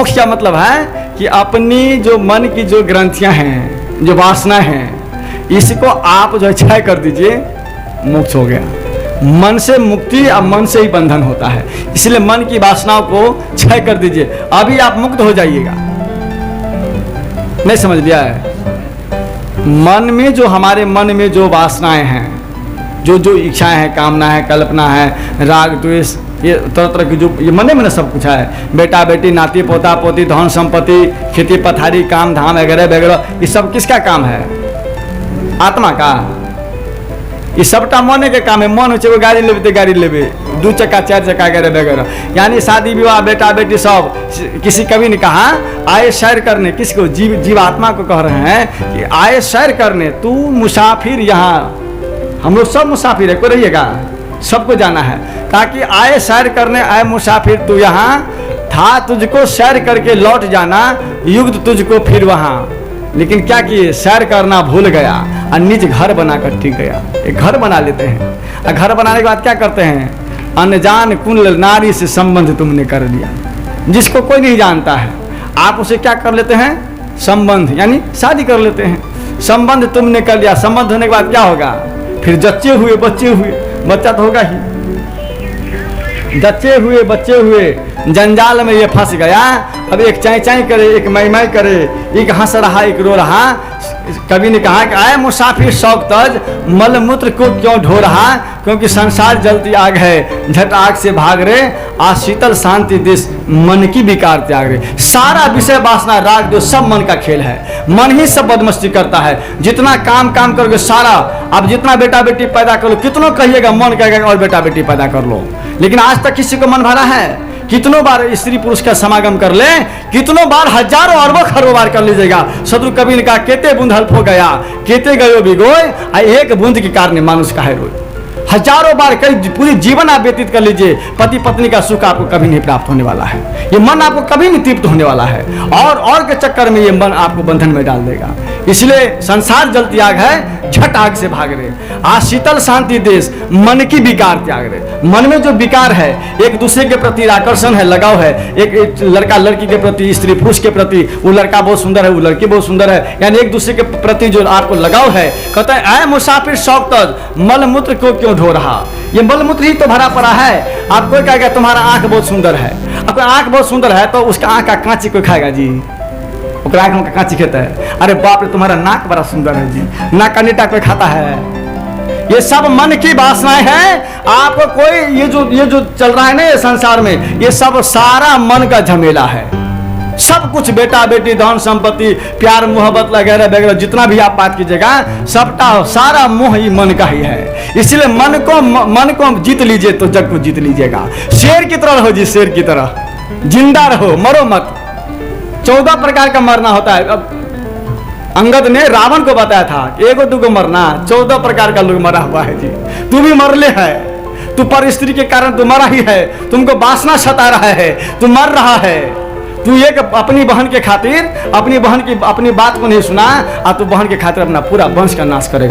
मोक्ष का मतलब है कि अपनी जो मन की जो ग्रंथियां हैं, जो वासनाएं हैं, इसको आप जो क्षय कर दीजिए, मोक्ष हो गया। मन से मुक्ति और मन से ही बंधन होता है, इसलिए मन की वासनाओं को क्षय कर दीजिए, अभी आप मुक्त हो जाइएगा। नहीं समझ लिया है? मन में जो, हमारे मन में जो वासनाएं हैं, जो जो इच्छाएं हैं, कामना है, कल्पना है, राग द्वेष, ये तरह तरह की जो ये मन में सब कुछ है, बेटा बेटी, नाती पोता पोती, धन संपत्ति, खेती पथारी, काम धाम वगैरह वगैरह, ये सब किसका काम है? आत्मा का। ये सबटा मन के काम है। मन हो गाड़ी लेबे तो गाड़ी लेबे, 2 चक्का 4 चक्का वगैरह वगैरह, यानी शादी विवाह, बेटा बेटी सब। किसी कवि ने कहा आए सैर करने, किसको? जीवात्मा को कह रहे हैं कि आए सैर करने, तू मुसाफिर यहाँ, हम लोग सब मुसाफिर है, कोई रहिएगा, सबको जाना है, ताकि आए सैर करने, आए मुसाफिर तू यहाँ, था तुझको सैर करके लौट जाना, युक्त तुझको फिर वहाँ। लेकिन क्या किए? सैर करना भूल गया और निज घर बनाकर टिक गया। एक घर बना लेते हैं और घर बनाने के बाद क्या करते हैं? अनजान कुल नारी से संबंध तुमने कर लिया, जिसको कोई नहीं जानता है, आप उसे क्या कर लेते हैं? संबंध, यानी शादी कर लेते हैं। संबंध तुमने कर लिया, संबंध होने के बाद क्या होगा? फिर जच्चे हुए बच्चे हुए, बच्चा तो होगा ही, जच्चे हुए बच्चे हुए, जंजाल में ये फंस गया। अब एक चाय चाय करे, एक मई मई करे, एक हंस रहा, एक रो रहा। कवि ने कहा कि आए मुसाफिर शौक तज, मल मूत्र को क्यों ढो रहा, क्योंकि संसार जलती आग है, झट आग से भाग रे, आज शीतल शांति देश, मन की विकार त्याग रे। सारा विषय वासना राग जो सब मन का खेल है, मन ही सब बदमस्ती करता है। जितना काम करोगे सारा, अब जितना बेटा बेटी पैदा कर लो, कितनों कहिएगा, मन कहेगा और बेटा बेटी पैदा कर लो, लेकिन आज तक किसी को मन भरा है? कितनों बार स्त्री पुरुष का समागम कर ले, कितनों बार, हजारों अरबों खरबों बार कर लीजिएगा। शत्रु कवि ने कहा केते बूंद हल्फ हो गया, केते गयो बिगोय, एक बूंद के कारण मानुष काहे रोए। हजारों बार, कई पूरी जीवन आप व्यतीत कर लीजिए, पति पत्नी का सुख आपको कभी नहीं प्राप्त होने वाला है। ये मन आपको कभी नहीं तृप्त होने वाला है, और के चक्कर में ये मन आपको बंधन में डाल देगा। इसलिए संसार जलती आग है, झट आग से भाग रहे, आज शीतल शांति देश, मन की विकार त्याग रहे। मन में जो विकार है, एक दूसरे के प्रति आकर्षण है, लगाव है, एक लड़का लड़की के प्रति, स्त्री पुरुष के प्रति, वो लड़का बहुत सुंदर है, वो लड़की बहुत सुंदर है, यानी एक दूसरे के प्रति जो आपको लगाव है। कहते हैं आए मुसाफिर शौक तज, मल मूत्र को क्यों ढो रहा। ये मल मूत्र ही तो भरा पड़ा है। आप कोई कहेगा तुम्हारा आंख बहुत सुंदर है, अब आंख बहुत सुंदर है तो उसका आंख का कांची कोई खाएगा जी? आंख में कांची खाता है? अरे बाप रे, तुम्हारा नाक बड़ा सुंदर है जी, नाक का नीटा कोई खाता है? ये सब मन की वासनाएं हैं। आपको कोई ये जो चल रहा है ना ये संसार में, ये सब सारा मन का झमेला है। सब कुछ बेटा बेटी, धन संपत्ति, प्यार मोहब्बत वगैरह वगैरह, जितना भी आप बात कीजिएगा, सबका सारा मोह ही मन का ही है। इसलिए मन को जीत लीजिए तो जग को जीत लीजिएगा। शेर की तरह रहो जी, शेर की तरह जिंदा रहो, मरो मत। 14 प्रकार का मरना होता है। अब अंगद ने रावण को बताया था कि एगो दुगो मरना, 14 प्रकार का लोग मरा हुआ है जी। तू भी मरले है, तू पर स्त्री के कारण तू मरा ही है, तुमको वासना सता रहा है, तू मर रहा है। तू एक अपनी बहन के खातिर, अपनी बात को नहीं सुना, और तू बहन के खातिर अपना पूरा वंश का नाश करेगा।